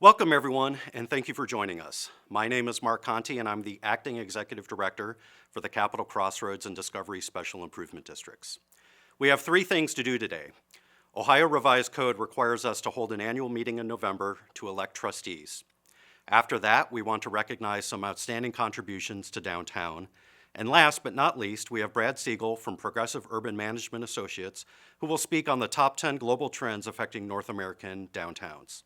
Welcome, everyone, and thank you for joining us. My name is Mark Conti, and I'm the Acting Executive Director for the Capital Crossroads and Discovery Special Improvement Districts. We have three things to do today. Ohio Revised Code requires us to hold an annual meeting in November to elect trustees. After that, we want to recognize some outstanding contributions to downtown. And last but not least, we have Brad Siegel from Progressive Urban Management Associates, who will speak on the top 10 global trends affecting North American downtowns.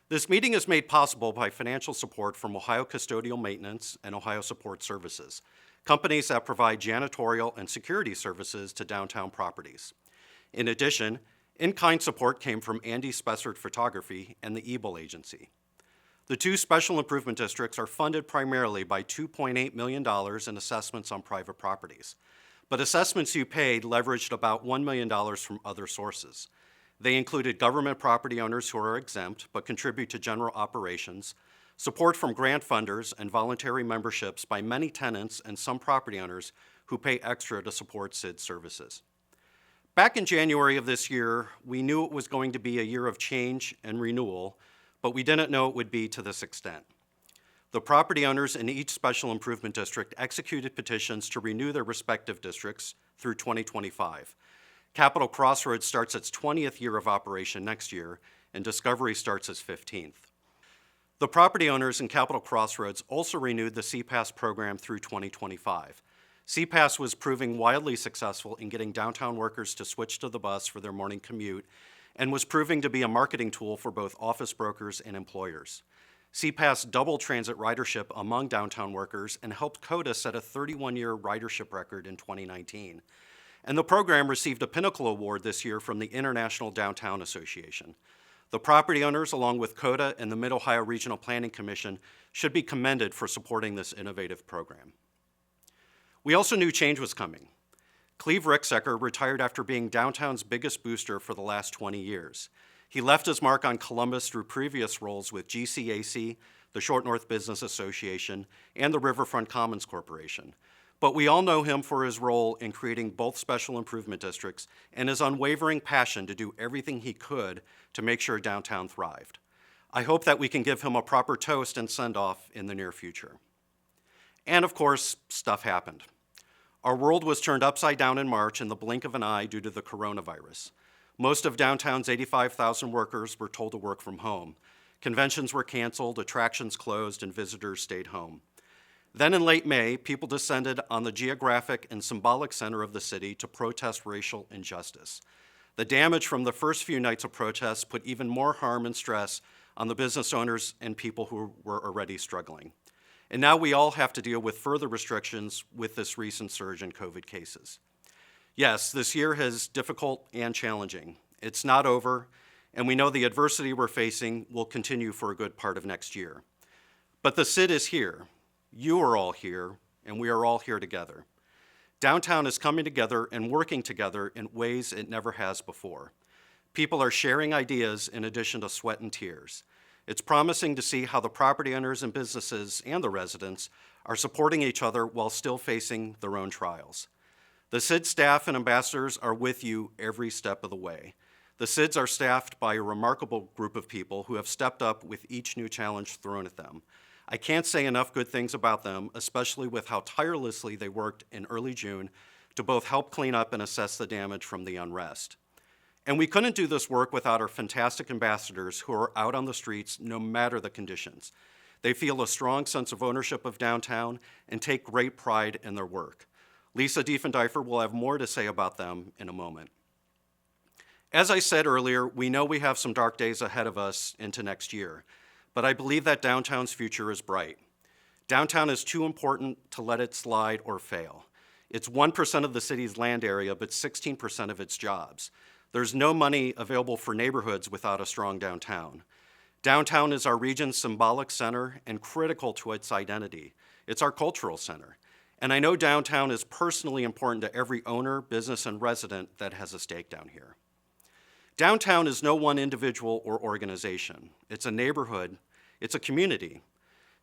This meeting is made possible by financial support from Ohio Custodial Maintenance and Ohio Support Services, companies that provide janitorial and security services to downtown properties. In addition, in-kind support came from Andy Spessard Photography and the Ebel Agency. The two special improvement districts are funded primarily by $2.8 million in assessments on private properties, but assessments you paid leveraged about $1 million from other sources. They included government property owners who are exempt but contribute to general operations, support from grant funders, and voluntary memberships by many tenants and some property owners who pay extra to support CID services. Back in January of this year, we knew it was going to be a year of change and renewal, but we didn't know it would be to this extent. The property owners in each special improvement district executed petitions to renew their respective districts through 2025. Capital Crossroads starts its 20th year of operation next year, and Discovery starts its 15th. The property owners in Capital Crossroads also renewed the CPAS program through 2025. CPAS was proving wildly successful in getting downtown workers to switch to the bus for their morning commute, and was proving to be a marketing tool for both office brokers and employers. CPAS doubled transit ridership among downtown workers and helped CODA set a 31-year ridership record in 2019. And the program received a Pinnacle Award this year from the International Downtown Association. The property owners, along with CODA and the Mid-Ohio Regional Planning Commission, should be commended for supporting this innovative program. We also knew change was coming. Cleve Ricksecker retired after being downtown's biggest booster for the last 20 years. He left his mark on Columbus through previous roles with GCAC, the Short North Business Association, and the Riverfront Commons Corporation. But we all know him for his role in creating both special improvement districts and his unwavering passion to do everything he could to make sure downtown thrived. I hope that we can give him a proper toast and send-off in the near future. And of course, stuff happened. Our world was turned upside down in March in the blink of an eye due to the coronavirus. Most of downtown's 85,000 workers were told to work from home. Conventions were canceled, attractions closed, and visitors stayed home. Then in late May, people descended on the geographic and symbolic center of the city to protest racial injustice. The damage from the first few nights of protests put even more harm and stress on the business owners and people who were already struggling. And now we all have to deal with further restrictions with this recent surge in COVID cases. Yes, this year is difficult and challenging. It's not over, and we know the adversity we're facing will continue for a good part of next year. But the CID is here. You are all here, and we are all here together. Downtown is coming together and working together in ways it never has before. People are sharing ideas in addition to sweat and tears. It's promising to see how the property owners and businesses and the residents are supporting each other while still facing their own trials. The CID staff and ambassadors are with you every step of the way. The CIDs are staffed by a remarkable group of people who have stepped up with each new challenge thrown at them. I can't say enough good things about them, especially with how tirelessly they worked in early June to both help clean up and assess the damage from the unrest. And we couldn't do this work without our fantastic ambassadors who are out on the streets no matter the conditions. They feel a strong sense of ownership of downtown and take great pride in their work. Lisa Defendiefer will have more to say about them in a moment. As I said earlier, we know we have some dark days ahead of us into next year. But I believe that downtown's future is bright. Downtown is too important to let it slide or fail. It's 1% of the city's land area, but 16% of its jobs. There's no money available for neighborhoods without a strong downtown. Downtown is our region's symbolic center and critical to its identity. It's our cultural center. And I know downtown is personally important to every owner, business, and resident that has a stake down here. Downtown is no one individual or organization. It's a neighborhood. It's a community.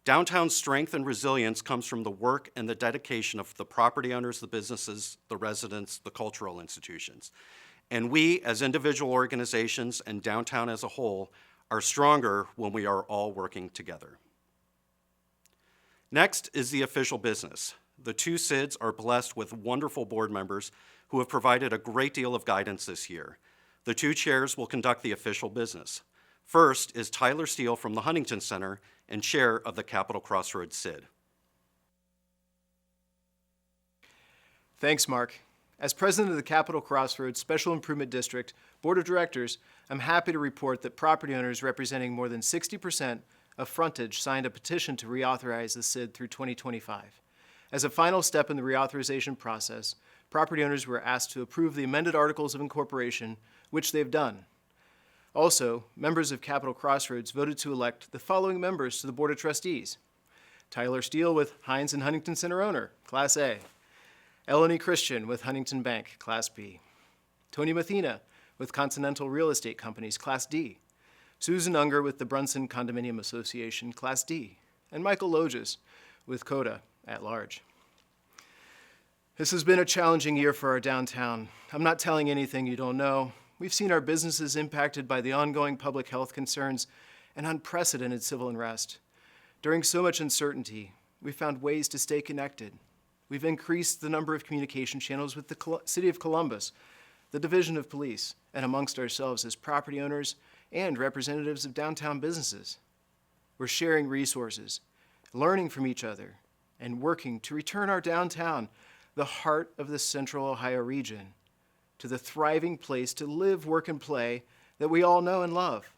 Downtown's strength and resilience comes from the work and the dedication of the property owners, the businesses, the residents, the cultural institutions. And we, as individual organizations and downtown as a whole, are stronger when we are all working together. Next is the official business. The two SIDs are blessed with wonderful board members who have provided a great deal of guidance this year. The two chairs will conduct the official business. First is Tyler Steele from the Huntington Center and chair of the Capital Crossroads SID. Thanks, Mark. As president of the Capital Crossroads Special Improvement District Board of Directors, I'm happy to report that property owners representing more than 60% of frontage signed a petition to reauthorize the SID through 2025. As a final step in the reauthorization process, property owners were asked to approve the amended Articles of Incorporation, which they've done. Also, members of Capital Crossroads voted to elect the following members to the Board of Trustees: Tyler Steele with Hines and Huntington Center owner, Class A; Eleni Christian with Huntington Bank, Class B; Tony Mathena with Continental Real Estate Companies, Class D; Susan Unger with the Brunson Condominium Association, Class D; and Michael Loges with CODA at large. This has been a challenging year for our downtown. I'm not telling anything you don't know. We've seen our businesses impacted by the ongoing public health concerns and unprecedented civil unrest. During so much uncertainty, we found ways to stay connected. We've increased the number of communication channels with the City of Columbus, the Division of Police, and amongst ourselves as property owners and representatives of downtown businesses. We're sharing resources, learning from each other, and working to return our downtown, the heart of the Central Ohio region, to the thriving place to live, work, and play that we all know and love.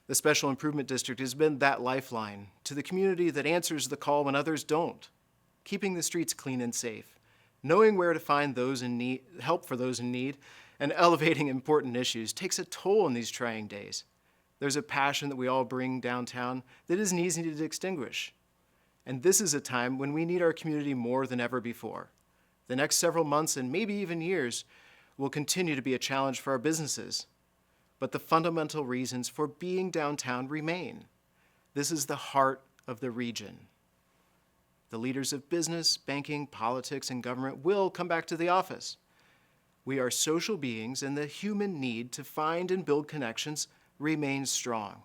The Special Improvement District has been that lifeline to the community that answers the call when others don't, keeping the streets clean and safe, knowing where to find those in need, help for those in need, and elevating important issues takes a toll in these trying days. There's a passion that we all bring downtown that isn't easy to extinguish. And this is a time when we need our community more than ever before. The next several months and maybe even years will continue to be a challenge for our businesses. But the fundamental reasons for being downtown remain. This is the heart of the region. The leaders of business, banking, politics, and government will come back to the office. We are social beings, and the human need to find and build connections remains strong.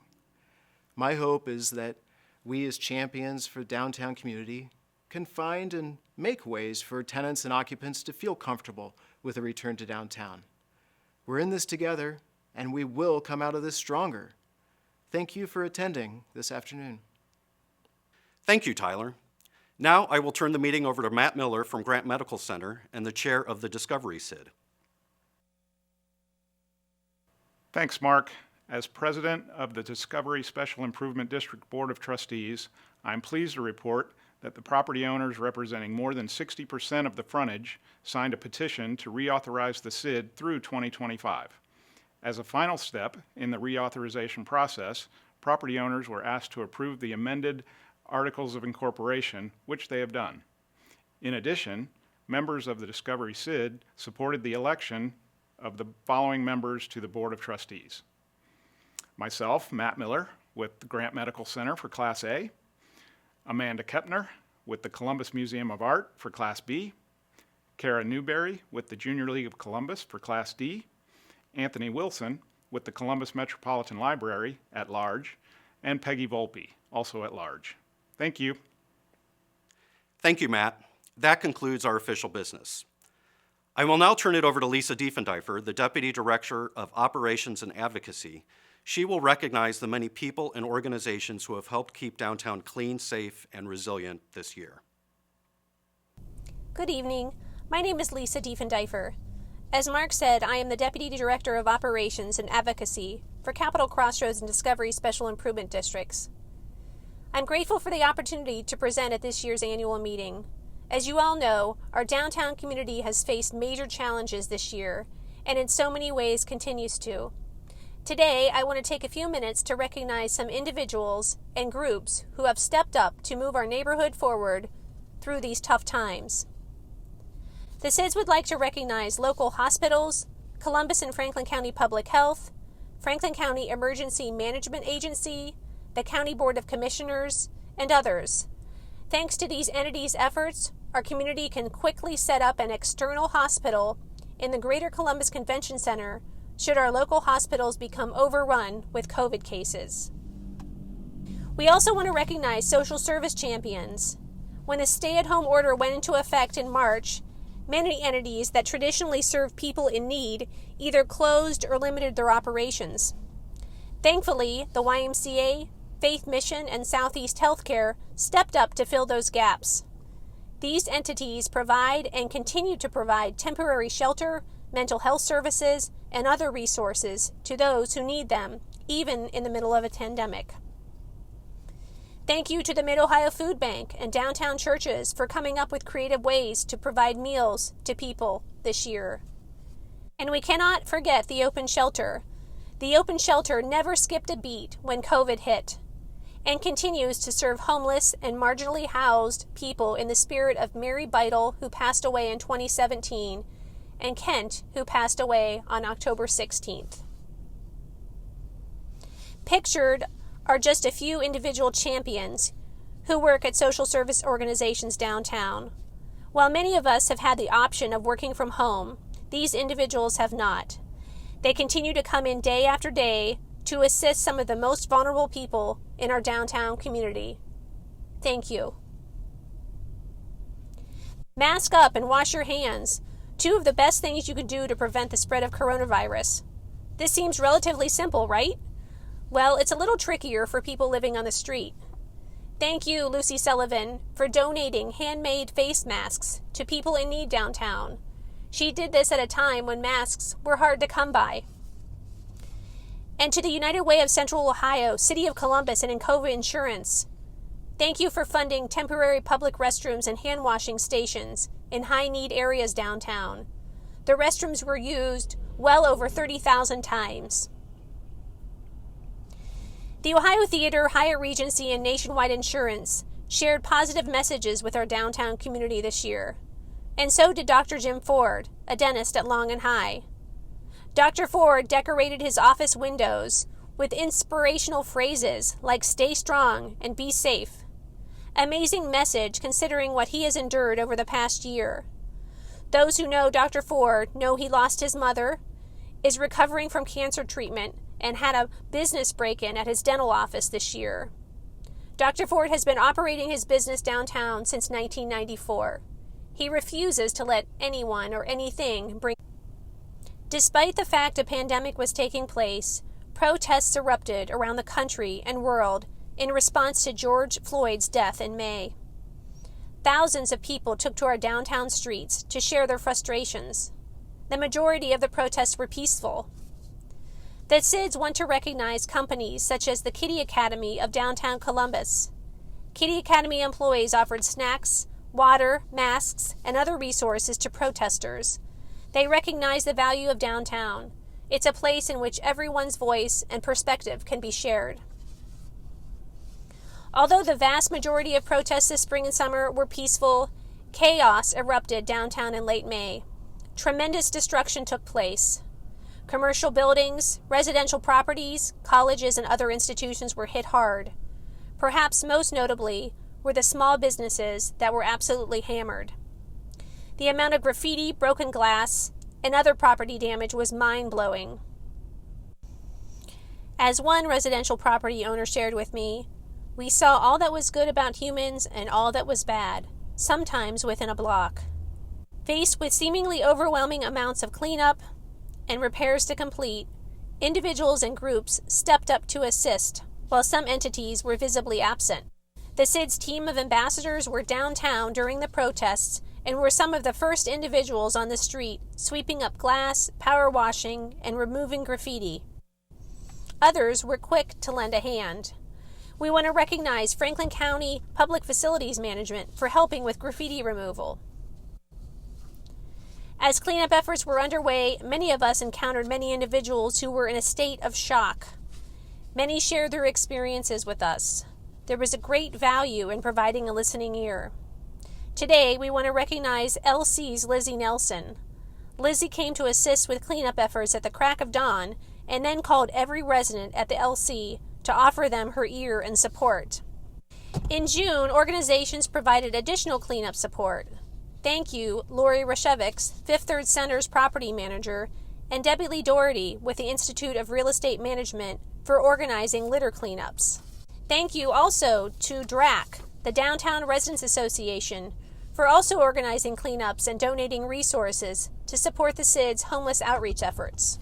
My hope is that we as champions for downtown community can find and make ways for tenants and occupants to feel comfortable with a return to downtown. We're in this together, and we will come out of this stronger. Thank you for attending this afternoon. Thank you, Tyler. Now I will turn the meeting over to Matt Miller from Grant Medical Center and the chair of the Discovery SID. Thanks, Mark. As president of the Discovery Special Improvement District Board of Trustees, I'm pleased to report that the property owners representing more than 60% of the frontage signed a petition to reauthorize the SID through 2025. As a final step in the reauthorization process, property owners were asked to approve the amended Articles of Incorporation, which they have done. In addition, members of the Discovery SID supported the election of the following members to the Board of Trustees: myself, Matt Miller, with the Grant Medical Center for Class A; Amanda Kepner, with the Columbus Museum of Art for Class B; Kara Newberry, with the Junior League of Columbus for Class D; Anthony Wilson, with the Columbus Metropolitan Library at large; and Peggy Volpe, also at large. Thank you. Thank you, Matt. That concludes our official business. I will now turn it over to Lisa Defendiefer, the Deputy Director of Operations and Advocacy. She will recognize the many people and organizations who have helped keep downtown clean, safe, and resilient this year. Good evening. My name is Lisa Defendiefer. As Mark said, I am the Deputy Director of Operations and Advocacy for Capital Crossroads and Discovery Special Improvement Districts. I'm grateful for the opportunity to present at this year's annual meeting. As you all know, our downtown community has faced major challenges this year, and in so many ways continues to. Today, I want to take a few minutes to recognize some individuals and groups who have stepped up to move our neighborhood forward through these tough times. The SIDS would like to recognize local hospitals, Columbus and Franklin County Public Health, Franklin County Emergency Management Agency, the County Board of Commissioners, and others. Thanks to these entities' efforts, our community can quickly set up an external hospital in the Greater Columbus Convention Center should our local hospitals become overrun with COVID cases. We also want to recognize social service champions. When the stay-at-home order went into effect in March, many entities that traditionally serve people in need either closed or limited their operations. Thankfully, the YMCA, Faith Mission, and Southeast Healthcare stepped up to fill those gaps. These entities provide and continue to provide temporary shelter, mental health services, and other resources to those who need them, even in the middle of a pandemic. Thank you to the Mid-Ohio Food Bank and downtown churches for coming up with creative ways to provide meals to people this year. And we cannot forget the open shelter. The open shelter never skipped a beat when COVID hit, and continues to serve homeless and marginally housed people in the spirit of Mary Beidel, who passed away in 2017, and Kent, who passed away on October 16th. Pictured are just a few individual champions who work at social service organizations downtown. While many of us have had the option of working from home, these individuals have not. They continue to come in day after day to assist some of the most vulnerable people in our downtown community. Thank you. Mask up and wash your hands. Two of the best things you can do to prevent the spread of coronavirus. This seems relatively simple, right? Well, it's a little trickier for people living on the street. Thank you, Lucy Sullivan, for donating handmade face masks to people in need downtown. She did this at a time when masks were hard to come by. And to the United Way of Central Ohio, City of Columbus, and Encova Insurance, thank you for funding temporary public restrooms and hand washing stations in high-need areas downtown. The restrooms were used well over 30,000 times. The Ohio Theater, Hyatt Regency, and Nationwide Insurance shared positive messages with our downtown community this year. And so did Dr. Jim Ford, a dentist at Long and High. Dr. Ford decorated his office windows with inspirational phrases like "stay strong" and "be safe." Amazing message considering what he has endured over the past year. Those who know Dr. Ford know he lost his mother, is recovering from cancer treatment, and had a business break-in at his dental office this year. Dr. Ford has been operating his business downtown since 1994. He refuses to let anyone or anything bring. Despite the fact a pandemic was taking place, protests erupted around the country and world in response to George Floyd's death in May. Thousands of people took to our downtown streets to share their frustrations. The majority of the protests were peaceful. The SIDS want to recognize companies such as the Kitty Academy of downtown Columbus. Kitty Academy employees offered snacks, water, masks, and other resources to protesters. They recognize the value of downtown. It's a place in which everyone's voice and perspective can be shared. Although the vast majority of protests this spring and summer were peaceful, chaos erupted downtown in late May. Tremendous destruction took place. Commercial buildings, residential properties, colleges, and other institutions were hit hard. Perhaps most notably were the small businesses that were absolutely hammered. The amount of graffiti, broken glass, and other property damage was mind-blowing. As one residential property owner shared with me, we saw all that was good about humans and all that was bad, sometimes within a block. Faced with seemingly overwhelming amounts of cleanup and repairs to complete, individuals and groups stepped up to assist, while some entities were visibly absent. The SIDS team of ambassadors were downtown during the protests and were some of the first individuals on the street sweeping up glass, power washing, and removing graffiti. Others were quick to lend a hand. We want to recognize Franklin County Public Facilities Management for helping with graffiti removal. As cleanup efforts were underway, many of us encountered many individuals who were in a state of shock. Many shared their experiences with us. There was a great value in providing a listening ear. Today, we want to recognize LC's Lizzie Nelson. Lizzie came to assist with cleanup efforts at the crack of dawn and then called every resident at the LC to offer them her ear and support. In June, organizations provided additional cleanup support. Thank you, Lori Rashevics, Fifth Third Center's property manager, and Debbie Lee Doherty with the Institute of Real Estate Management for organizing litter cleanups. Thank you also to DRAC, the Downtown Residents Association, for also organizing cleanups and donating resources to support the CID's homeless outreach efforts.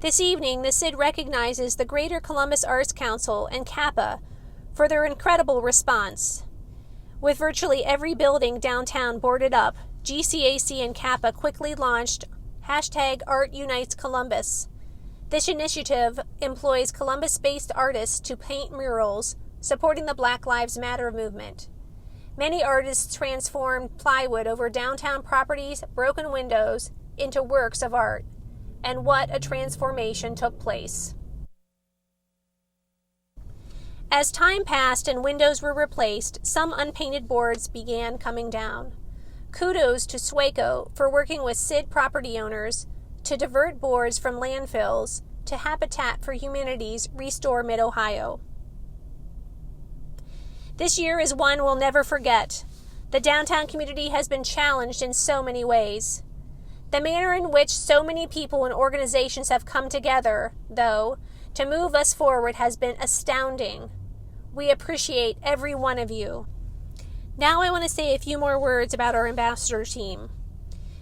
This evening, the CID recognizes the Greater Columbus Arts Council and CAPA for their incredible response. With virtually every building downtown boarded up, GCAC and CAPA quickly launched #ArtUnitesColumbus. This initiative employs Columbus-based artists to paint murals supporting the Black Lives Matter movement. Many artists transformed plywood over downtown properties' broken windows into works of art. And what a transformation took place. As time passed and windows were replaced, some unpainted boards began coming down. Kudos to SWACO for working with CID property owners to divert boards from landfills to Habitat for Humanity's Restore Mid-Ohio. This year is one we'll never forget. The downtown community has been challenged in so many ways. The manner in which so many people and organizations have come together, though, to move us forward has been astounding. We appreciate every one of you. Now I want to say a few more words about our ambassador team.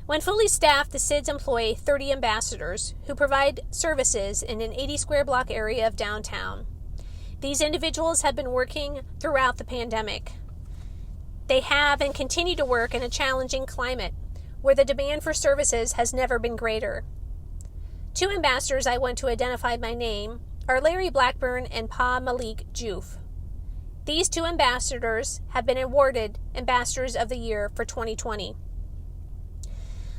When fully staffed, the CIDs employ 30 ambassadors who provide services in an 80 square block area of downtown. These individuals have been working throughout the pandemic. They have and continue to work in a challenging climate where the demand for services has never been greater. Two ambassadors I want to identify by name are Larry Blackburn and P.U.M.A. Juf. These two ambassadors have been awarded Ambassadors of the Year for 2020.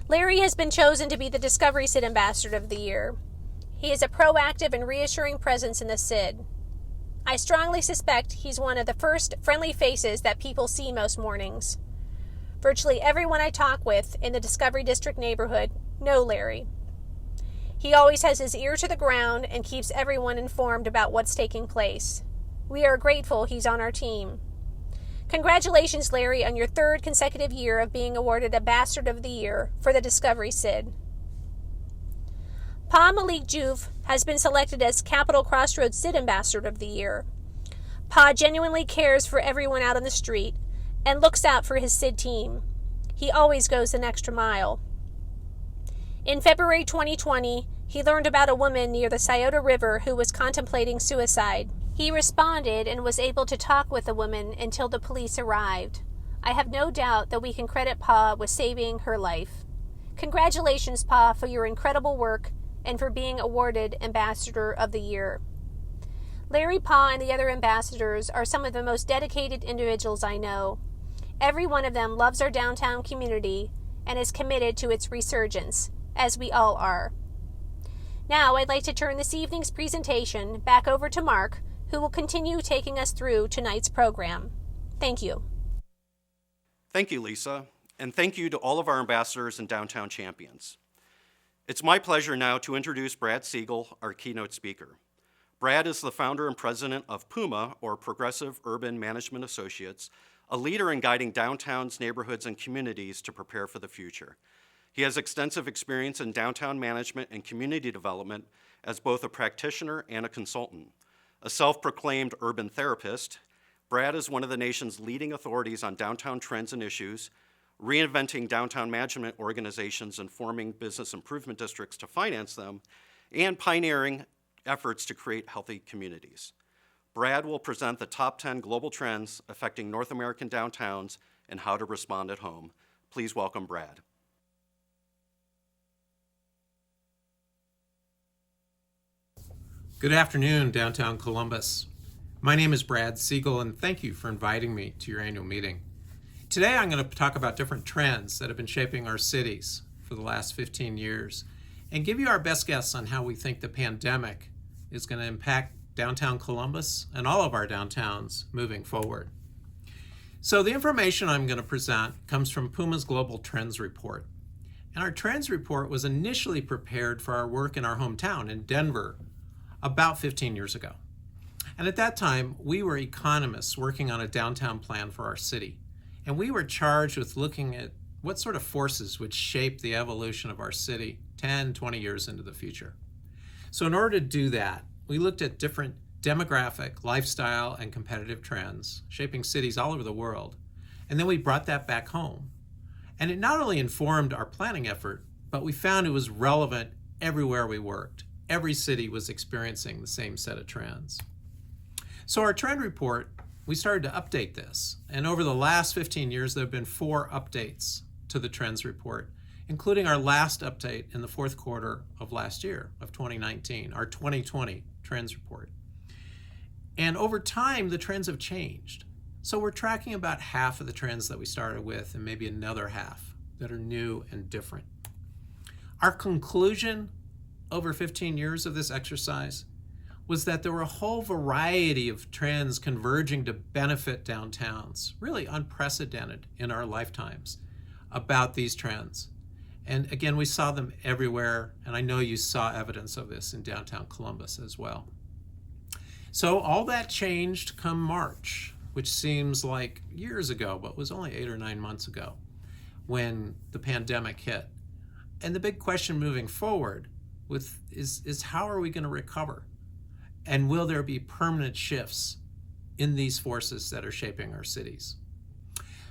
Larry has been chosen to be the Discovery CID Ambassador of the Year. He is a proactive and reassuring presence in the CID. I strongly suspect he's one of the first friendly faces that people see most mornings. Virtually everyone I talk with in the Discovery District neighborhood know Larry. He always has his ear to the ground and keeps everyone informed about what's taking place. We are grateful he's on our team. Congratulations, Larry, on your third consecutive year of being awarded Ambassador of the Year for the Discovery CID. P.U.M.A. Juf has been selected as Capital Crossroads CID Ambassador of the Year. Pa genuinely cares for everyone out on the street and looks out for his CID team. He always goes an extra mile. In February 2020, he learned about a woman near the Scioto River who was contemplating suicide. He responded and was able to talk with the woman until the police arrived. I have no doubt that we can credit Pa with saving her life. Congratulations, Pa, for your incredible work and for being awarded Ambassador of the Year. Larry, Pa, and the other ambassadors are some of the most dedicated individuals I know. Every one of them loves our downtown community and is committed to its resurgence, as we all are. Now, I'd like to turn this evening's presentation back over to Mark, who will continue taking us through tonight's program. Thank you. Thank you, Lisa, and thank you to all of our ambassadors and downtown champions. It's my pleasure now to introduce Brad Siegel, our keynote speaker. Brad is the founder and president of P.U.M.A, or Progressive Urban Management Associates, a leader in guiding downtowns, neighborhoods, and communities to prepare for the future. He has extensive experience in downtown management and community development as both a practitioner and a consultant. A self-proclaimed urban therapist, Brad is one of the nation's leading authorities on downtown trends and issues, reinventing downtown management organizations and forming business improvement districts to finance them, and pioneering efforts to create healthy communities. Brad will present the top 10 global trends affecting North American downtowns and how to respond at home. Please welcome Brad. Good afternoon, downtown Columbus. My name is Brad Siegel, and thank you for inviting me to your annual meeting. Today, I'm going to talk about different trends that have been shaping our cities for the last 15 years and give you our best guess on how we think the pandemic is going to impact downtown Columbus and all of our downtowns moving forward. So the information I'm going to present comes from P.U.M.A's Global Trends Report. And our Trends Report was initially prepared for our work in our hometown in Denver about 15 years ago. And at that time, we were economists working on a downtown plan for our city. And we were charged with looking at what sort of forces would shape the evolution of our city 10, 20 years into the future. So in order to do that, we looked at different demographic, lifestyle, and competitive trends shaping cities all over the world. And then we brought that back home. And it not only informed our planning effort, but we found it was relevant everywhere we worked. Every city was experiencing the same set of trends. So our trend report, we started to update this. And over the last 15 years, there have been 4 updates to the trends report, including our last update in the fourth quarter of last year, of 2019, our 2020 trends report. And over time, the trends have changed. So we're tracking about half of the trends that we started with and maybe another half that are new and different. Our conclusion over 15 years of this exercise was that there were a whole variety of trends converging to benefit downtowns, really unprecedented in our lifetimes about these trends. And again, we saw them everywhere, and I know you saw evidence of this in downtown Columbus as well. So all that changed come March, which seems like years ago, but was only 8 or 9 months ago when the pandemic hit. And the big question moving forward is how are we going to recover? And will there be permanent shifts in these forces that are shaping our cities?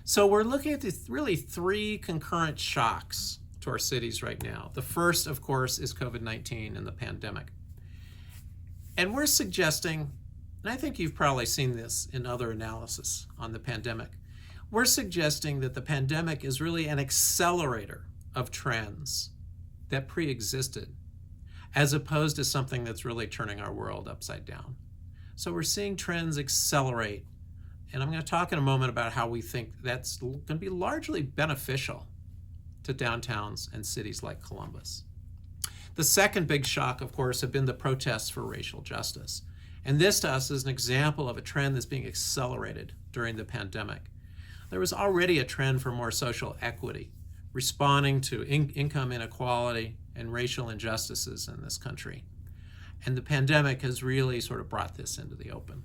So we're looking at really 3 concurrent shocks to our cities right now. The first, of course, is COVID-19 and the pandemic. And we're suggesting, and I think you've probably seen this in other analysis on the pandemic, we're suggesting that the pandemic is really an accelerator of trends that pre-existed, as opposed to something that's really turning our world upside down. So we're seeing trends accelerate, and I'm going to talk in a moment about how we think that's going to be largely beneficial to downtowns and cities like Columbus. The second big shock, of course, have been the protests for racial justice. And this to us is an example of a trend that's being accelerated during the pandemic. There was already a trend for more social equity, responding to income inequality and racial injustices in this country. And the pandemic has really sort of brought this into the open.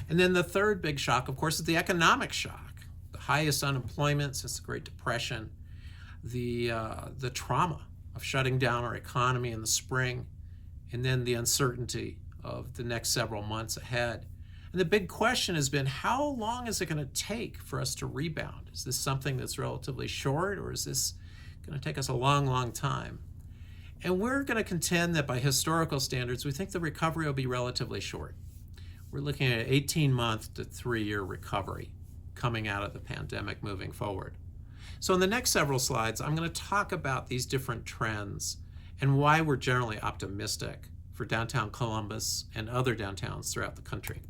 And then the third big shock, of course, is the economic shock. The highest unemployment since the Great Depression, the trauma of shutting down our economy in the spring, and then the uncertainty of the next several months ahead. And the big question has been, how long is it going to take for us to rebound? Is this something that's relatively short, or is this going to take us a long, long time? And we're going to contend that by historical standards, we think the recovery will be relatively short. We're looking at an 18-month to 3-year recovery coming out of the pandemic moving forward. So in the next several slides, I'm going to talk about these different trends and why we're generally optimistic for downtown Columbus and other downtowns throughout the country.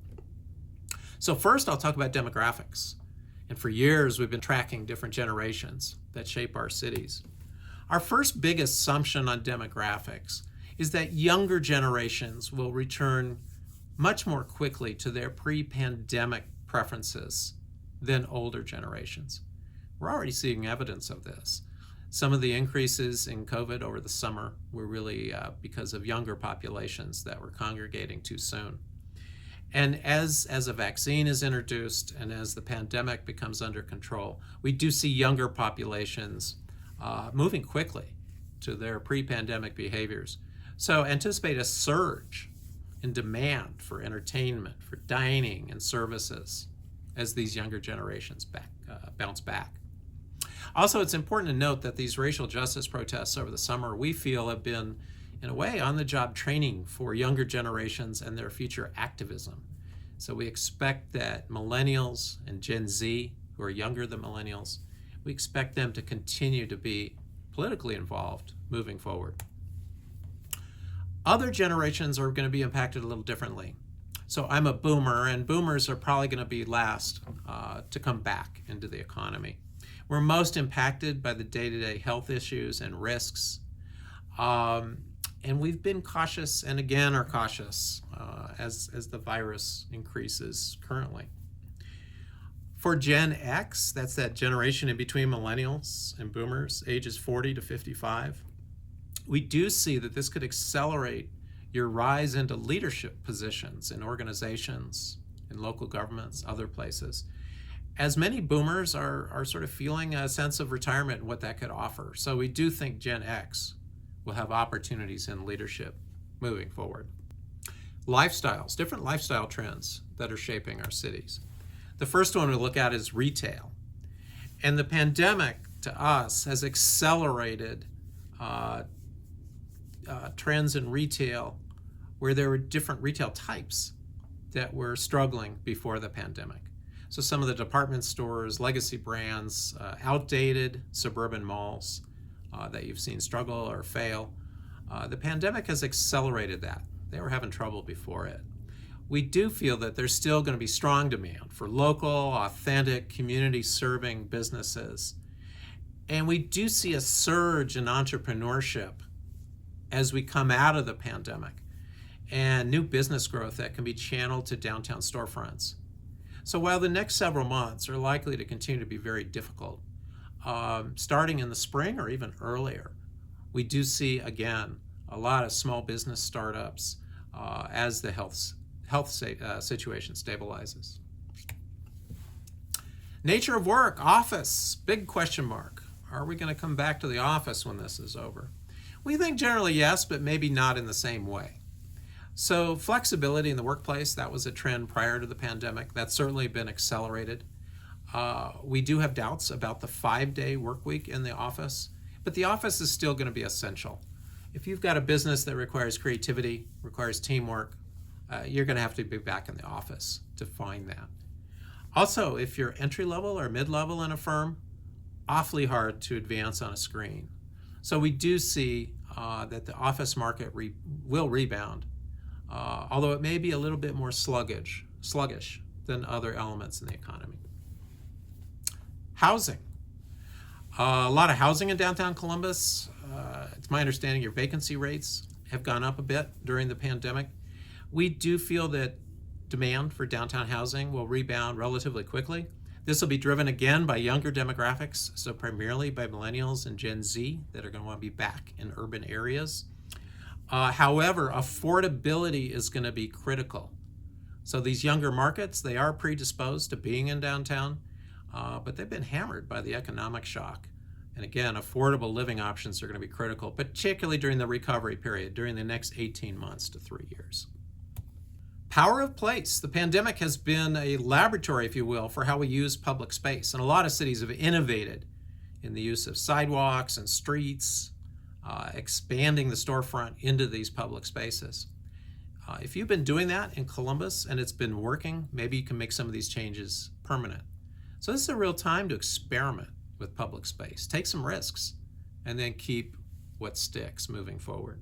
So first, I'll talk about demographics. And for years, we've been tracking different generations that shape our cities. Our first big assumption on demographics is that younger generations will return much more quickly to their pre-pandemic preferences than older generations. We're already seeing evidence of this. Some of the increases in COVID over the summer were really because of younger populations that were congregating too soon. And as a vaccine is introduced and as the pandemic becomes under control, we do see younger populations moving quickly to their pre-pandemic behaviors. So anticipate a surge in demand for entertainment, for dining and services as these younger generations bounce back. Also, it's important to note that these racial justice protests over the summer, we feel, have been, in a way, on-the-job training for younger generations and their future activism. So we expect that millennials and Gen Z, who are younger than millennials, we expect them to continue to be politically involved moving forward. Other generations are going to be impacted a little differently. So I'm a boomer, and boomers are probably going to be last to come back into the economy. We're most impacted by the day-to-day health issues and risks. And we've been cautious, and again are cautious as the virus increases currently. For Gen X, that's that generation in between millennials and boomers, ages 40 to 55, we do see that this could accelerate your rise into leadership positions in organizations, in local governments, other places. as many boomers are sort of feeling a sense of retirement and what that could offer. So we do think Gen X will have opportunities in leadership moving forward. Lifestyles, different lifestyle trends that are shaping our cities. The first one we look at is retail. And the pandemic, to us, has accelerated trends in retail where there were different retail types that were struggling before the pandemic. So some of the department stores, legacy brands, outdated suburban malls that you've seen struggle or fail, the pandemic has accelerated that. They were having trouble before it. We do feel that there's still going to be strong demand for local, authentic, community-serving businesses. And we do see a surge in entrepreneurship as we come out of the pandemic and new business growth that can be channeled to downtown storefronts. So while the next several months are likely to continue to be very difficult, starting in the spring or even earlier, we do see, again, a lot of small business startups as the health situation stabilizes. Nature of work, office, big question mark. Are we going to come back to the office when this is over? We think generally yes, but maybe not in the same way. So flexibility in the workplace, that was a trend prior to the pandemic. That's certainly been accelerated. We do have doubts about the 5-day work week in the office, but the office is still going to be essential. If you've got a business that requires creativity, requires teamwork, you're going to have to be back in the office to find that. Also, if you're entry level or mid-level in a firm, awfully hard to advance on a screen. So we do see that the office market will rebound, although it may be a little bit more sluggish than other elements in the economy. Housing. A lot of housing in downtown Columbus. It's my understanding your vacancy rates have gone up a bit during the pandemic. We do feel that demand for downtown housing will rebound relatively quickly. This will be driven again by younger demographics, so primarily by millennials and Gen Z that are going to want to be back in urban areas. However, affordability is going to be critical. So these younger markets, they are predisposed to being in downtown, but they've been hammered by the economic shock. And again, affordable living options are going to be critical, particularly during the recovery period, during the next 18 months to 3 years. Power of place. The pandemic has been a laboratory, if you will, for how we use public space. And a lot of cities have innovated in the use of sidewalks and streets, expanding the storefront into these public spaces. If you've been doing that in Columbus and it's been working, maybe you can make some of these changes permanent. So this is a real time to experiment with public space. Take some risks and then keep what sticks moving forward.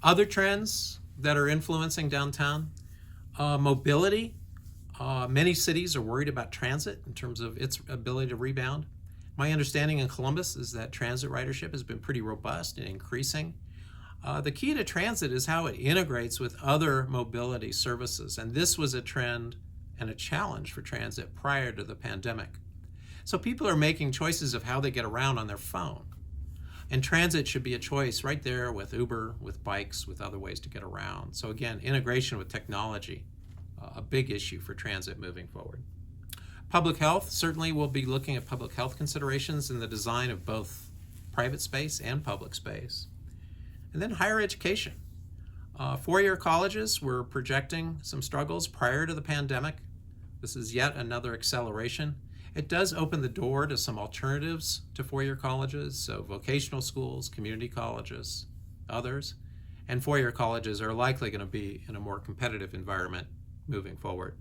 Other trends that are influencing downtown, mobility. Many cities are worried about transit in terms of its ability to rebound. My understanding in Columbus is that transit ridership has been pretty robust and increasing. The key to transit is how it integrates with other mobility services, and this was a trend and a challenge for transit prior to the pandemic. So people are making choices of how they get around on their phone. And transit should be a choice right there with Uber, with bikes, with other ways to get around. So again, integration with technology, a big issue for transit moving forward. Public health, certainly we'll be looking at public health considerations in the design of both private space and public space. And then higher education. Four-year colleges, we're projecting some struggles prior to the pandemic. This is yet another acceleration. It does open the door to some alternatives to four-year colleges, so vocational schools, community colleges, others. And four-year colleges are likely going to be in a more competitive environment moving forward.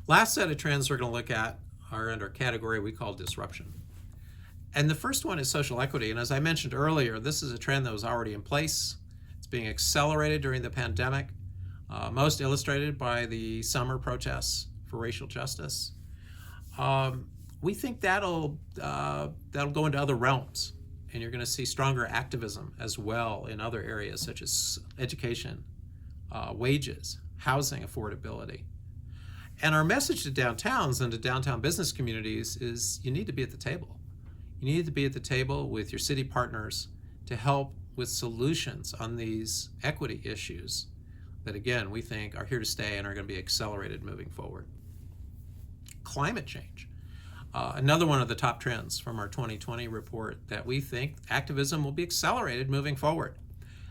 Last set of trends we're going to look at are under a category we call disruption. And the first one is social equity. And as I mentioned earlier, this is a trend that was already in place. It's being accelerated during the pandemic, most illustrated by the summer protests for racial justice. We think that'll go into other realms, and you're going to see stronger activism as well in other areas such as education, wages, housing affordability. And our message to downtowns and to downtown business communities is you need to be at the table. You need to be at the table with your city partners to help with solutions on these equity issues that, again, we think are here to stay and are going to be accelerated moving forward. climate change. Another one of the top trends from our 2020 report that we think activism will be accelerated moving forward.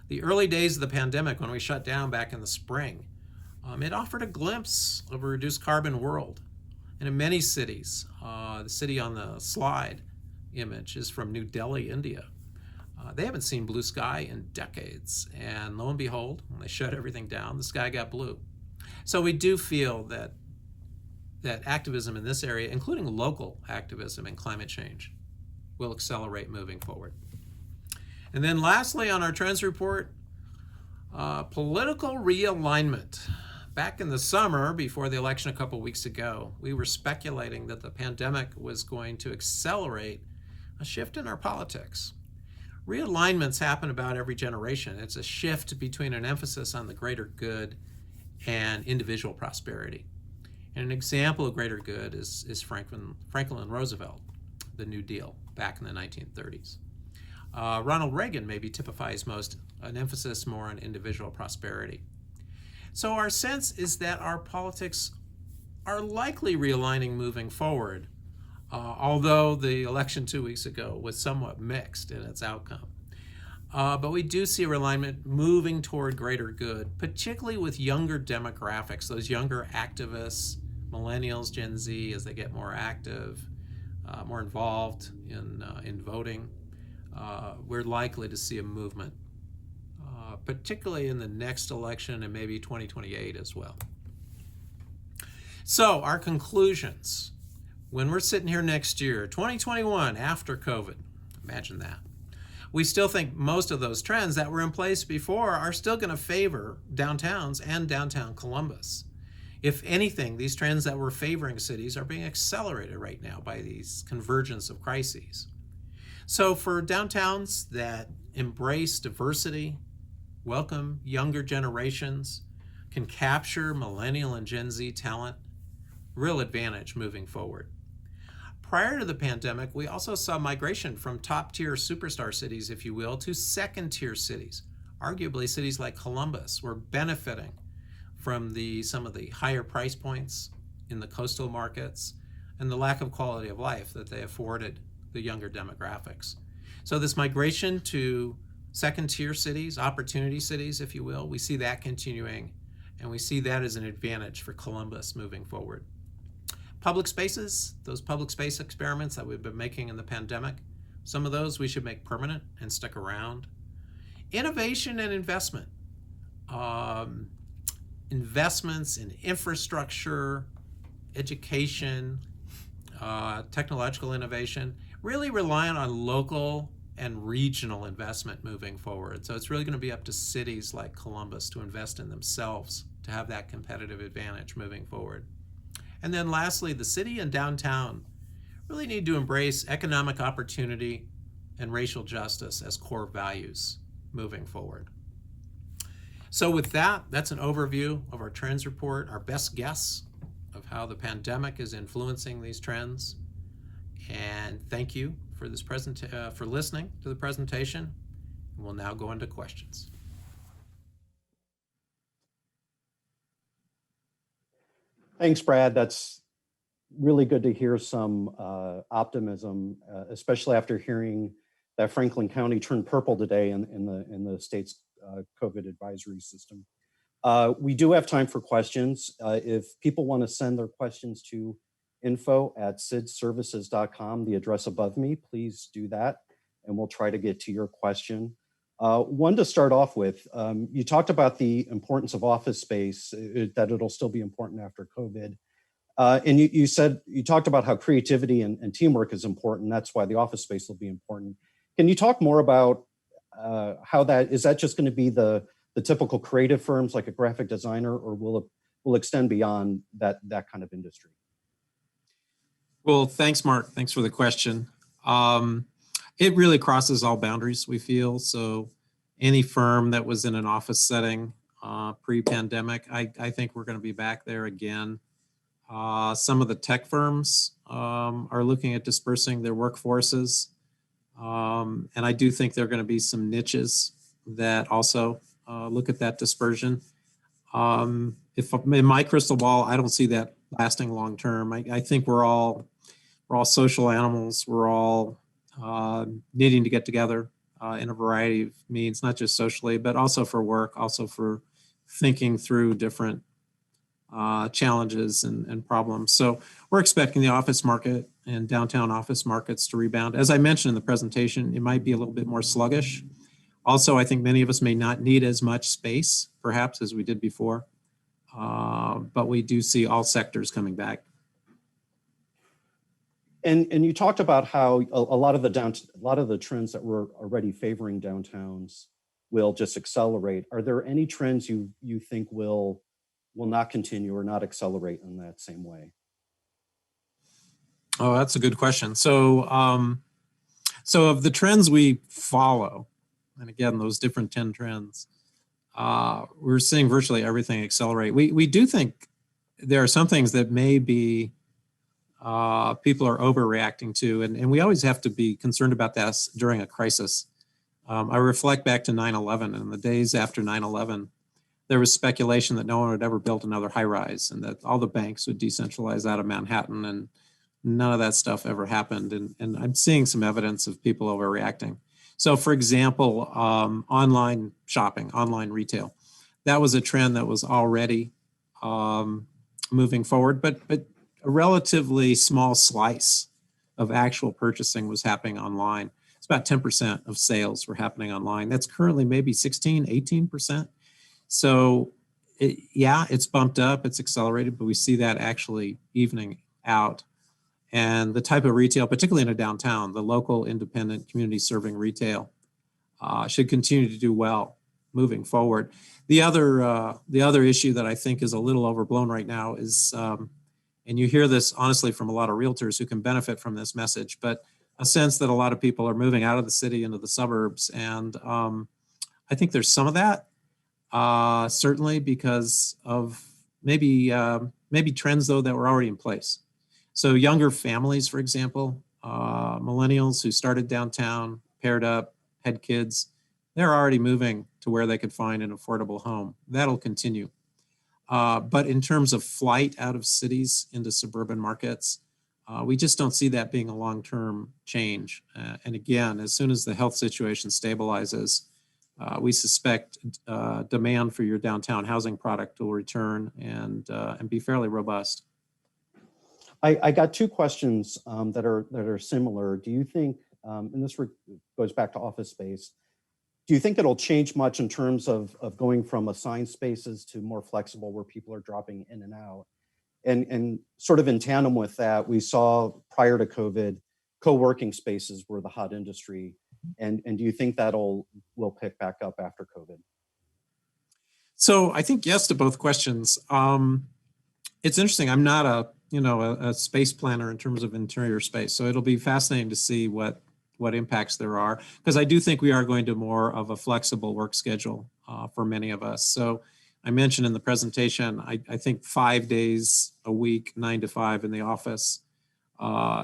The early days of the pandemic, when we shut down back in the spring, it offered a glimpse of a reduced carbon world. And in many cities, the city on the slide image is from New Delhi, India. They haven't seen blue sky in decades. And lo and behold, when they shut everything down, the sky got blue. So we do feel that activism in this area, including local activism in climate change, will accelerate moving forward. And then lastly, on our trends report, political realignment. Back in the summer, before the election a couple weeks ago, we were speculating that the pandemic was going to accelerate a shift in our politics. Realignments happen about every generation. It's a shift between an emphasis on the greater good and individual prosperity. And an example of greater good is Franklin Roosevelt, the New Deal, back in the 1930s. Ronald Reagan maybe typifies most an emphasis more on individual prosperity. So our sense is that our politics are likely realigning moving forward, although the election 2 weeks ago was somewhat mixed in its outcome. But we do see realignment moving toward greater good, particularly with younger demographics, those younger activists, millennials, Gen Z, as they get more active, more involved in voting. We're likely to see a movement, particularly in the next election and maybe 2028 as well. So our conclusions, when we're sitting here next year, 2021, after COVID, imagine that. We still think most of those trends that were in place before are still going to favor downtowns and downtown Columbus. If anything, these trends that were favoring cities are being accelerated right now by these convergence of crises. So for downtowns that embrace diversity, welcome younger generations, can capture millennial and Gen Z talent, real advantage moving forward. Prior to the pandemic, we also saw migration from top-tier superstar cities, if you will, to second-tier cities. Arguably, cities like Columbus were benefiting from some of the higher price points in the coastal markets and the lack of quality of life that they afforded the younger demographics. So this migration to second-tier cities, opportunity cities, if you will, we see that continuing, and we see that as an advantage for Columbus moving forward. Public spaces, those public space experiments that we've been making in the pandemic, some of those we should make permanent and stick around. Innovation and investment. Investments in infrastructure, education, technological innovation, really relying on local and regional investment moving forward. So it's really going to be up to cities like Columbus to invest in themselves to have that competitive advantage moving forward. And then lastly, the city and downtown really need to embrace economic opportunity and racial justice as core values moving forward. So with that, that's an overview of our trends report, our best guess of how the pandemic is influencing these trends. And thank you for this for listening to the presentation. We'll now go into questions. Thanks, Brad. That's really good to hear some optimism, especially after hearing that Franklin County turned purple today in the state's COVID advisory system. We do have time for questions. If people want to send their questions to info@sidservices.com, the address above me, please do that, and we'll try to get to your question. One to start off with, you talked about the importance of office space, that it'll still be important after COVID. And you talked about how creativity and teamwork is important. That's why the office space will be important. Can you talk more about how is that just going to be the typical creative firms like a graphic designer, or will extend beyond that kind of industry? Well, thanks, Mark. Thanks for the question. It really crosses all boundaries, we feel. So any firm that was in an office setting pre-pandemic, I think we're going to be back there again. Some of the tech firms are looking at dispersing their workforces. And I do think there are going to be some niches that also look at that dispersion. If in my crystal ball, I don't see that lasting long term. I think we're all social animals. We're all needing to get together in a variety of means, not just socially, but also for work, also for thinking through different challenges and problems. So we're expecting the office market and downtown office markets to rebound. As I mentioned in the presentation, it might be a little bit more sluggish. Also, I think many of us may not need as much space, perhaps, as we did before. But we do see all sectors coming back. And you talked about how a lot of the trends that were already favoring downtowns will just accelerate. Are there any trends you think will not continue or not accelerate in that same way? Oh, that's a good question. So, so of the trends we follow, and again, those different 10 trends, we're seeing virtually everything accelerate. We do think there are some things that may be people are overreacting to, and we always have to be concerned about that during a crisis. I reflect back to 9/11, and the days after 9/11, there was speculation that no one would ever build another high rise and that all the banks would decentralize out of Manhattan, and none of that stuff ever happened. And I'm seeing some evidence of people overreacting. So for example, online shopping, online retail, that was a trend that was already moving forward, but a relatively small slice of actual purchasing was happening online. It's about 10% of sales were happening online. That's currently maybe 16, 18%. So yeah, it's bumped up, it's accelerated, but we see that actually evening out. And the type of retail, particularly in a downtown, the local, independent, community serving retail should continue to do well moving forward. The other issue that I think is a little overblown right now is, and you hear this honestly from a lot of realtors who can benefit from this message, but a sense that a lot of people are moving out of the city into the suburbs. And I think there's some of that, certainly because of maybe trends though that were already in place. So younger families, for example, millennials who started downtown, paired up, had kids, they're already moving to where they could find an affordable home. That'll continue. But in terms of flight out of cities into suburban markets, we just don't see that being a long-term change. And again, as soon as the health situation stabilizes, we suspect demand for your downtown housing product will return and be fairly robust. I got two questions that are similar. Do you think, and this goes back to office space, do you think it'll change much in terms of going from assigned spaces to more flexible where people are dropping in and out? And sort of in tandem with that, we saw prior to COVID, co-working spaces were the hot industry. And do you think will pick back up after COVID? So I think yes to both questions. It's interesting. I'm not a space planner in terms of interior space. So it'll be fascinating to see what impacts there are, because I do think we are going to more of a flexible work schedule for many of us. So I mentioned in the presentation, I think 5 days a week, 9 to 5 in the office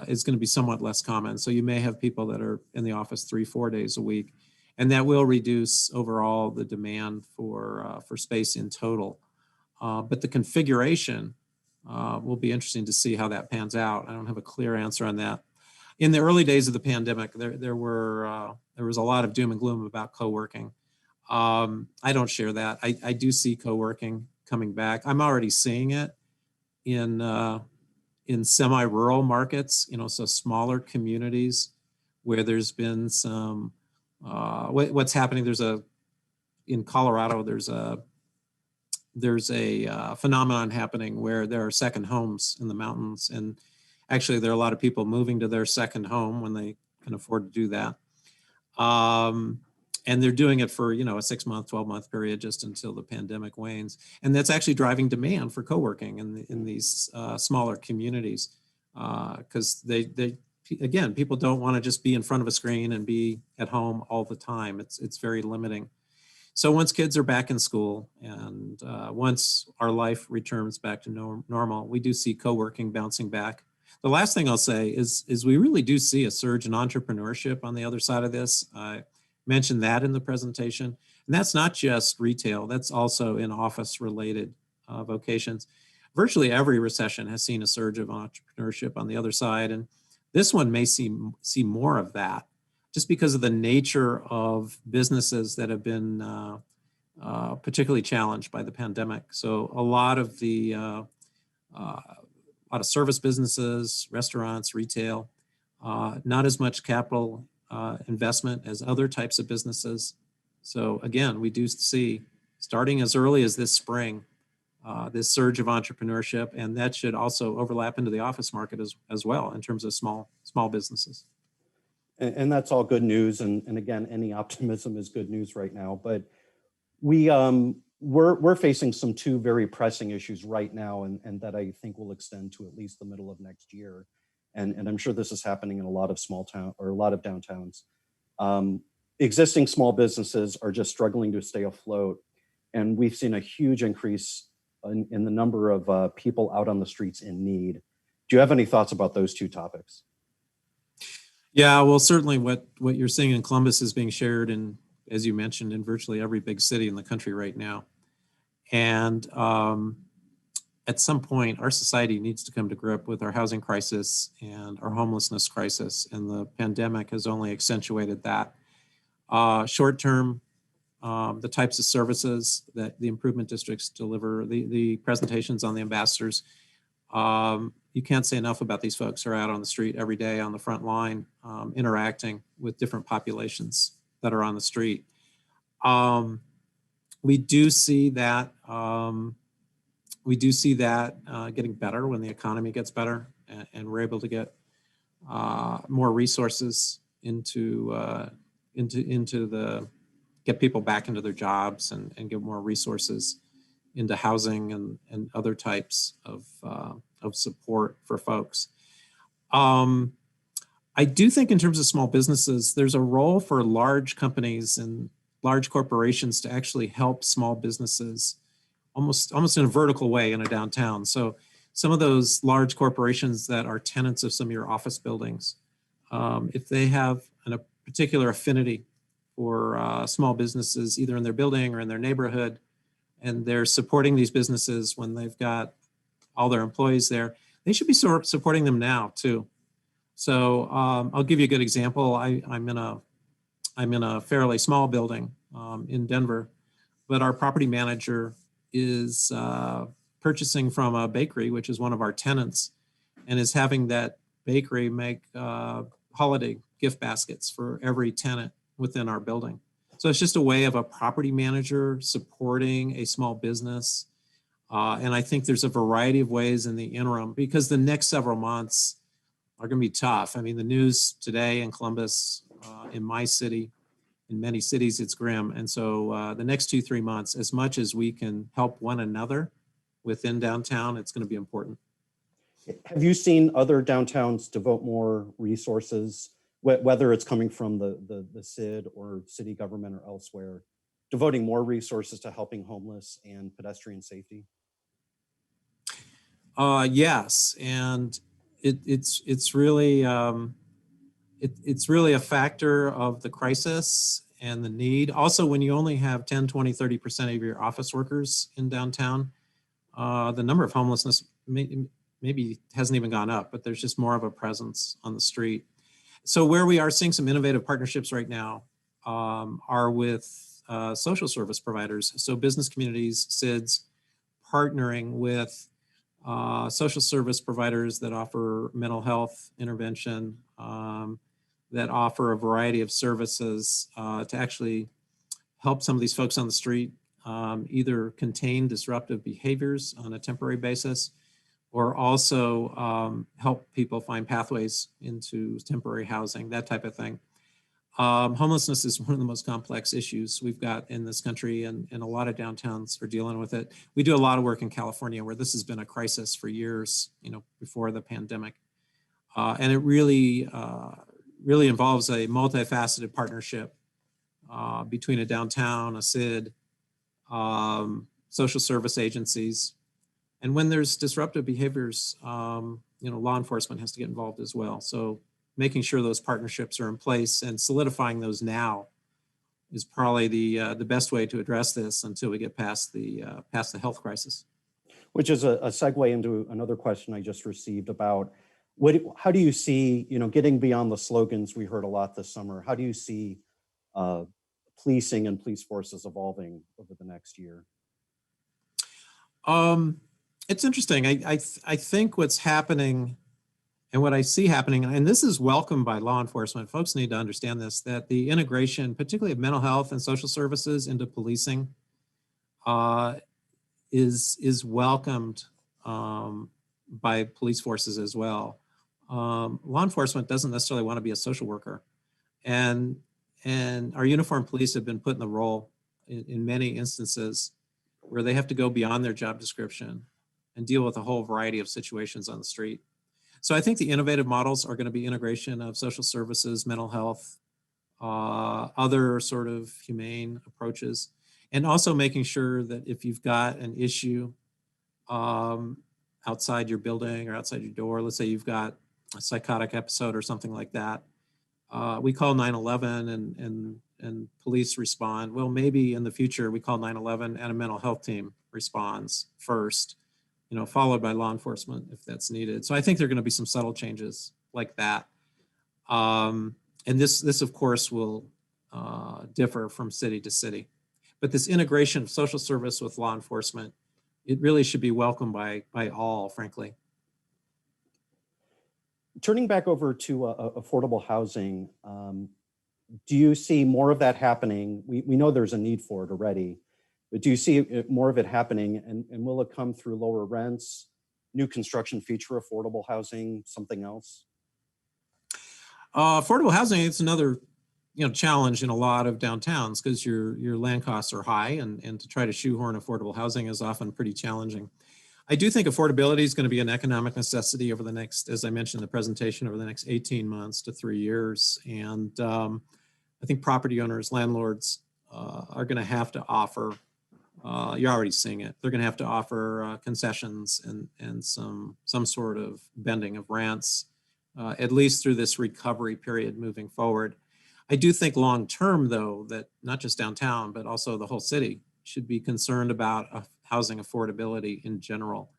is going to be somewhat less common. So you may have people that are in the office 3-4 days a week, and that will reduce overall the demand for space in total. But the configuration will be interesting to see how that pans out. I don't have a clear answer on that. In the early days of the pandemic, there was a lot of doom and gloom about co-working. I don't share that. I do see co-working coming back. I'm already seeing it in semi-rural markets, so smaller communities where there's been some, what's happening, in Colorado, there's a phenomenon happening where there are second homes in the mountains, and actually there are a lot of people moving to their second home when they can afford to do that. And they're doing it for, a 6-month, 12-month period just until the pandemic wanes. And that's actually driving demand for co-working in these smaller communities, because again, people don't want to just be in front of a screen and be at home all the time. It's very limiting. So once kids are back in school and once our life returns back to normal, we do see co-working bouncing back. The last thing I'll say is we really do see a surge in entrepreneurship on the other side of this. I mentioned that in the presentation. And that's not just retail, that's also in office-related vocations. virtually every recession has seen a surge of entrepreneurship on the other side, and this one may see more of that, just because of the nature of businesses that have been particularly challenged by the pandemic. So a lot of service businesses, restaurants, retail, not as much capital investment as other types of businesses. So again, we do see, starting as early as this spring, this surge of entrepreneurship, and that should also overlap into the office market as well in terms of small businesses. And that's all good news. And again, any optimism is good news right now. But we're facing two very pressing issues right now, and that I think will extend to at least the middle of next year. And I'm sure this is happening in a lot of small town or a lot of downtowns. Existing small businesses are just struggling to stay afloat, and we've seen a huge increase in the number of people out on the streets in need. Do you have any thoughts about those two topics? Yeah, well, certainly what you're seeing in Columbus is being shared in, as you mentioned, in virtually every big city in the country right now. And at some point, our society needs to come to grip with our housing crisis and our homelessness crisis, and the pandemic has only accentuated that. Short term, the types of services that the improvement districts deliver, the presentations on the ambassadors, you can't say enough about these folks who are out on the street every day on the front line, interacting with different populations that are on the street. We do see that getting better when the economy gets better, and we're able to get more resources get people back into their jobs and get more resources into housing and other types of support for folks. I do think in terms of small businesses, there's a role for large companies and large corporations to actually help small businesses almost in a vertical way in a downtown. So some of those large corporations that are tenants of some of your office buildings, if they have a particular affinity for small businesses, either in their building or in their neighborhood, and they're supporting these businesses when they've got all their employees there, they should be supporting them now too. So I'll give you a good example. I'm in a fairly small building in Denver, but our property manager is purchasing from a bakery, which is one of our tenants, and is having that bakery make holiday gift baskets for every tenant within our building. So it's just a way of a property manager supporting a small business. And I think there's a variety of ways in the interim, because the next several months are going to be tough. I mean, the news today in Columbus, in my city, in many cities, it's grim. And so the next 2-3 months, as much as we can help one another within downtown, it's going to be important. Have you seen other downtowns devote more resources, whether it's coming from the CID or city government or elsewhere, devoting more resources to helping homeless and pedestrian safety? Yes, and it's really a factor of the crisis and the need. Also, when you only have 10, 20, 30% of your office workers in downtown, the number of homelessness maybe hasn't even gone up, but there's just more of a presence on the street. So where we are seeing some innovative partnerships right now are with social service providers. So business communities, CIDs, partnering with social service providers that offer mental health intervention, that offer a variety of services to actually help some of these folks on the street either contain disruptive behaviors on a temporary basis, or also help people find pathways into temporary housing, that type of thing. Homelessness is one of the most complex issues we've got in this country, and a lot of downtowns are dealing with it. We do a lot of work in California where this has been a crisis for years, before the pandemic. And it really involves a multifaceted partnership between a downtown, a CID, social service agencies. And when there's disruptive behaviors, law enforcement has to get involved as well. So making sure those partnerships are in place and solidifying those now is probably the best way to address this until we get past the health crisis. which is a segue into another question I just received about how do you see, getting beyond the slogans we heard a lot this summer, how do you see policing and police forces evolving over the next year? It's interesting. I think what's happening and what I see happening, and this is welcomed by law enforcement, folks need to understand this, that the integration, particularly of mental health and social services into policing is welcomed by police forces as well. Law enforcement doesn't necessarily want to be a social worker. And our uniformed police have been put in the role in many instances where they have to go beyond their job description and deal with a whole variety of situations on the street. So I think the innovative models are going to be integration of social services, mental health, other sort of humane approaches, and also making sure that if you've got an issue outside your building or outside your door, let's say you've got a psychotic episode or something like that, we call 911 and police respond. Well, maybe in the future we call 911 and a mental health team responds first, followed by law enforcement if that's needed. So I think there are going to be some subtle changes like that. And this of course will differ from city to city. But this integration of social service with law enforcement, it really should be welcomed by all, frankly. Turning back over to affordable housing, do you see more of that happening? We know there's a need for it already, but do you see more of it happening, and will it come through lower rents, new construction feature affordable housing, something else? Affordable housing, it's another challenge in a lot of downtowns because your land costs are high, and to try to shoehorn affordable housing is often pretty challenging. I do think affordability is going to be an economic necessity over the next, as I mentioned in the presentation, over the next 18 months to 3 years. And I think property owners, landlords are going to have to offer, you're already seeing it, they're going to have to offer concessions and some sort of bending of rents, at least through this recovery period moving forward. I do think long term, though, that not just downtown, but also the whole city should be concerned about housing affordability in general.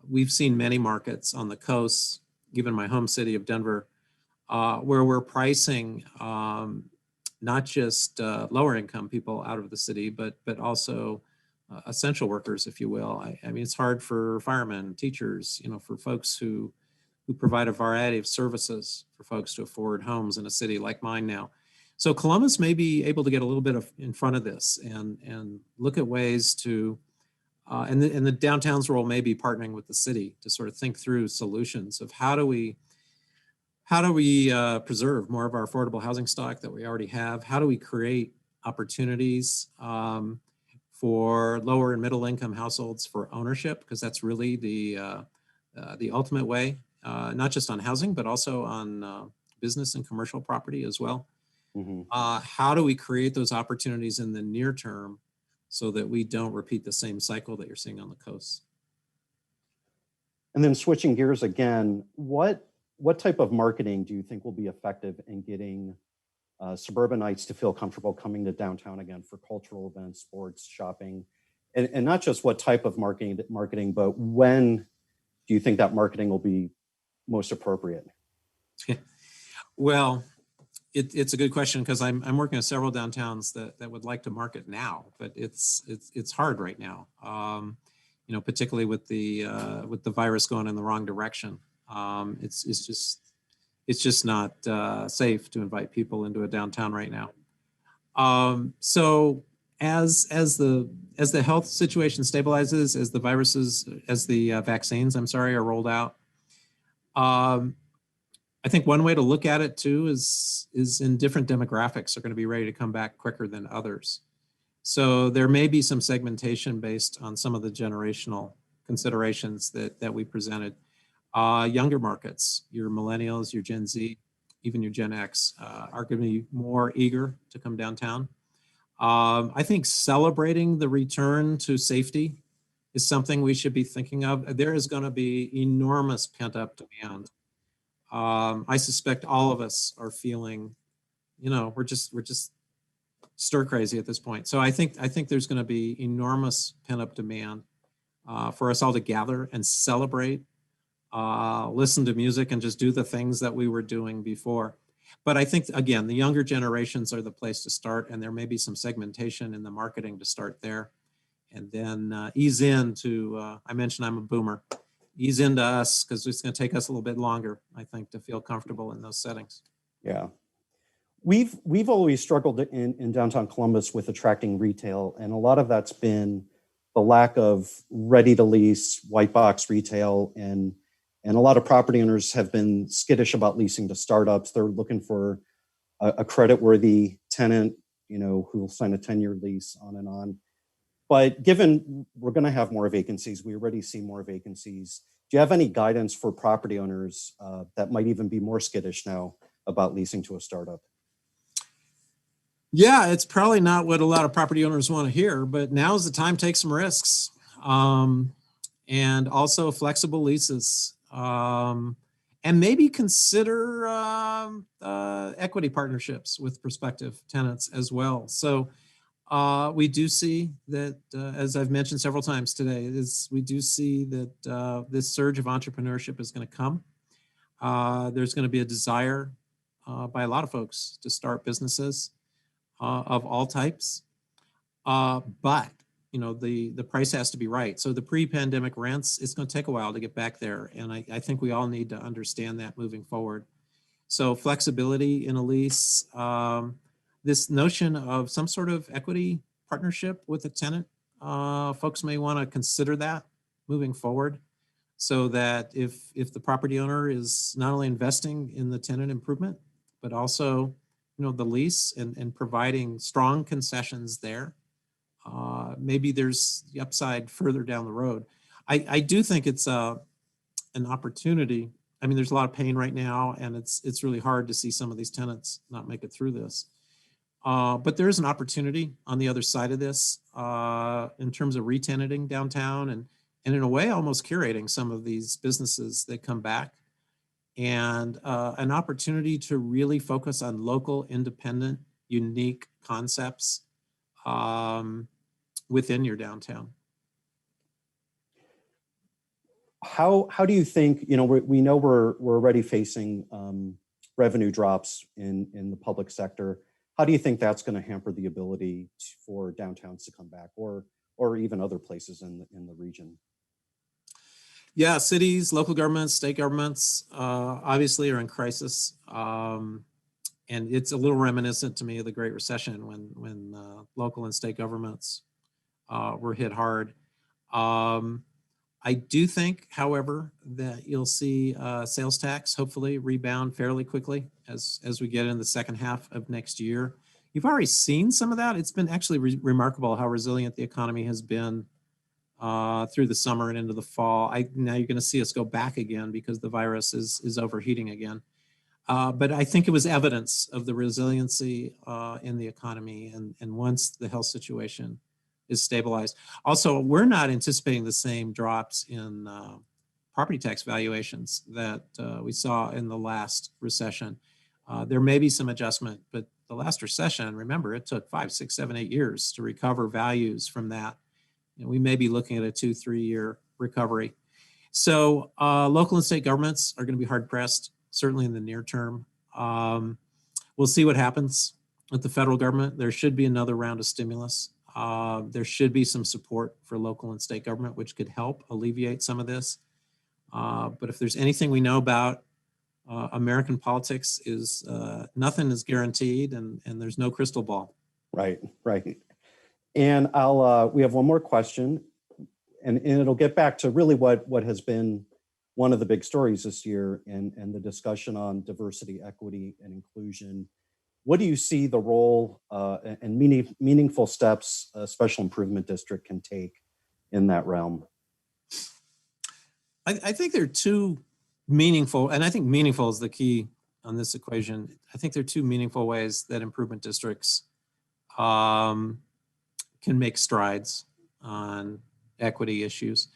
We've seen many markets on the coast, even my home city of Denver, where we're pricing not just lower income people out of the city, but also essential workers, if you will. I mean, it's hard for firemen, teachers, for folks who provide a variety of services for folks to afford homes in a city like mine now. So Columbus may be able to get a little bit in front of this and look at ways to, and the downtown's role may be partnering with the city to sort of think through solutions of how do we preserve more of our affordable housing stock that we already have? How do we create opportunities for lower and middle income households for ownership? Because that's really the ultimate way, not just on housing, but also on business and commercial property as well. Mm-hmm. How do we create those opportunities in the near term so that we don't repeat the same cycle that you're seeing on the coast? And then switching gears again, what type of marketing do you think will be effective in getting suburbanites to feel comfortable coming to downtown again for cultural events, sports, shopping, and not just what type of marketing, but when do you think that marketing will be most appropriate? Well, it's a good question because I'm working with several downtowns that would like to market now, but it's hard right now. Particularly with the virus going in the wrong direction. It's just not safe to invite people into a downtown right now. So as the health situation stabilizes, as the vaccines, are rolled out, I think one way to look at it too is in different demographics are going to be ready to come back quicker than others. So there may be some segmentation based on some of the generational considerations that we presented. Younger markets, your millennials, your Gen Z, even your Gen X are going to be more eager to come downtown. I think celebrating the return to safety is something we should be thinking of. There is going to be enormous pent-up demand. I suspect all of us are feeling, we're just stir crazy at this point. So I think there's going to be enormous pent-up demand for us all to gather and celebrate, listen to music, and just do the things that we were doing before. But I think, again, the younger generations are the place to start, and there may be some segmentation in the marketing to start there. And then ease into, I mentioned I'm a boomer, ease into us, because it's going to take us a little bit longer, I think, to feel comfortable in those settings. Yeah. We've always struggled in downtown Columbus with attracting retail, and a lot of that's been the lack of ready-to-lease white box retail, and a lot of property owners have been skittish about leasing to startups. They're looking for a credit-worthy tenant, who will sign a 10-year lease, on and on. But given we're going to have more vacancies, we already see more vacancies. Do you have any guidance for property owners that might even be more skittish now about leasing to a startup? Yeah, it's probably not what a lot of property owners want to hear, but now's the time to take some risks. And also flexible leases. And maybe consider equity partnerships with prospective tenants as well. So we do see that, as I've mentioned several times today, we do see that this surge of entrepreneurship is going to come. There's going to be a desire by a lot of folks to start businesses of all types. But the price has to be right. So the pre-pandemic rents, it's going to take a while to get back there. And I think we all need to understand that moving forward. So flexibility in a lease, this notion of some sort of equity partnership with a tenant, folks may want to consider that moving forward, so that if the property owner is not only investing in the tenant improvement, but also the lease and providing strong concessions there, maybe there's the upside further down the road. I do think it's an opportunity. I mean, there's a lot of pain right now, and it's really hard to see some of these tenants not make it through this. But there is an opportunity on the other side of this in terms of re-tenanting downtown and in a way almost curating some of these businesses that come back, and an opportunity to really focus on local, independent, unique concepts within your downtown. How do you think, we know we're already facing revenue drops in the public sector. How do you think that's going to hamper the ability for downtowns to come back, or even other places in the region? Yeah, cities, local governments, state governments obviously are in crisis. And it's a little reminiscent to me of the Great Recession when local and state governments were hit hard. I do think, however, that you'll see sales tax hopefully rebound fairly quickly as we get in the second half of next year. You've already seen some of that. It's been actually remarkable how resilient the economy has been through the summer and into the fall. Now you're going to see us go back again because the virus is overheating again. But I think it was evidence of the resiliency in the economy, and once the health situation is stabilized. Also, we're not anticipating the same drops in property tax valuations that we saw in the last recession. There may be some adjustment, but the last recession, remember, it took 5, 6, 7, 8 years to recover values from that. We may be looking at a 2-3 year recovery. So local and state governments are going to be hard pressed, certainly in the near term. We'll see what happens with the federal government. There should be another round of stimulus. There should be some support for local and state government, which could help alleviate some of this. But if there's anything we know about American politics, is nothing is guaranteed, and there's no crystal ball. Right. And we have one more question, and it'll get back to really what has been one of the big stories this year, and the discussion on diversity, equity, and inclusion. What do you see the role and meaningful steps a special improvement district can take in that realm? I think there are two meaningful, and I think meaningful is the key on this equation. I think there are two meaningful ways that improvement districts can make strides on equity issues.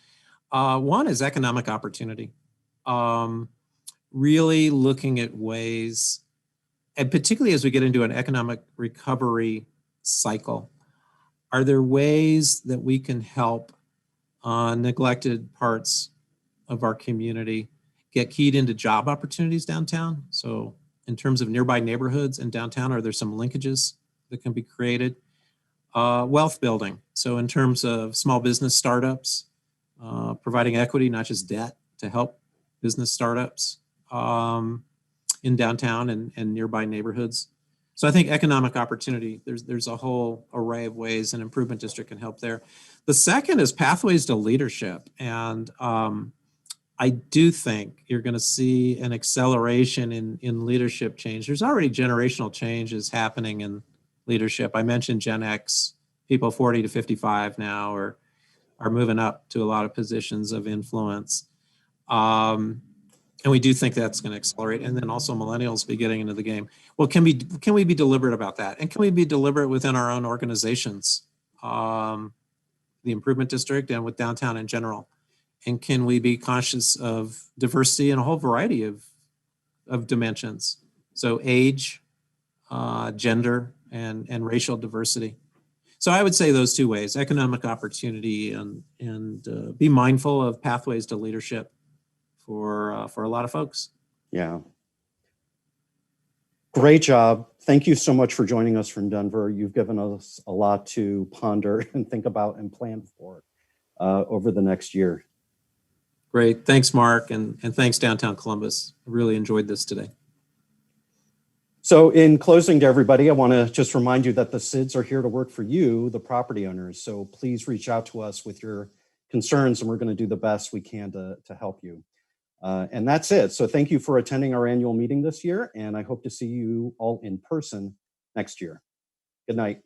One is economic opportunity. Really looking at ways, and particularly as we get into an economic recovery cycle, are there ways that we can help neglected parts of our community get keyed into job opportunities downtown. So in terms of nearby neighborhoods and downtown, are there some linkages that can be created? Wealth building. So in terms of small business startups, providing equity, not just debt, to help business startups in downtown and nearby neighborhoods. So I think economic opportunity, there's a whole array of ways an improvement district can help there. The second is pathways to leadership. And I do think you're going to see an acceleration in leadership change. There's already generational changes happening in leadership. I mentioned Gen X, people 40 to 55 now are moving up to a lot of positions of influence. And we do think that's going to accelerate. And then also millennials be getting into the game. Well, can we be deliberate about that? And can we be deliberate within our own organizations, the improvement district and with downtown in general? And can we be conscious of diversity in a whole variety of dimensions? So age, gender, and racial diversity. So I would say those two ways: economic opportunity and be mindful of pathways to leadership for a lot of folks. Yeah. Great job. Thank you so much for joining us from Denver. You've given us a lot to ponder and think about and plan for over the next year. Great. Thanks, Mark. And thanks, Downtown Columbus. I really enjoyed this today. So in closing to everybody, I want to just remind you that the SIDs are here to work for you, the property owners. So please reach out to us with your concerns, and we're going to do the best we can to help you. And that's it. So thank you for attending our annual meeting this year, and I hope to see you all in person next year. Good night.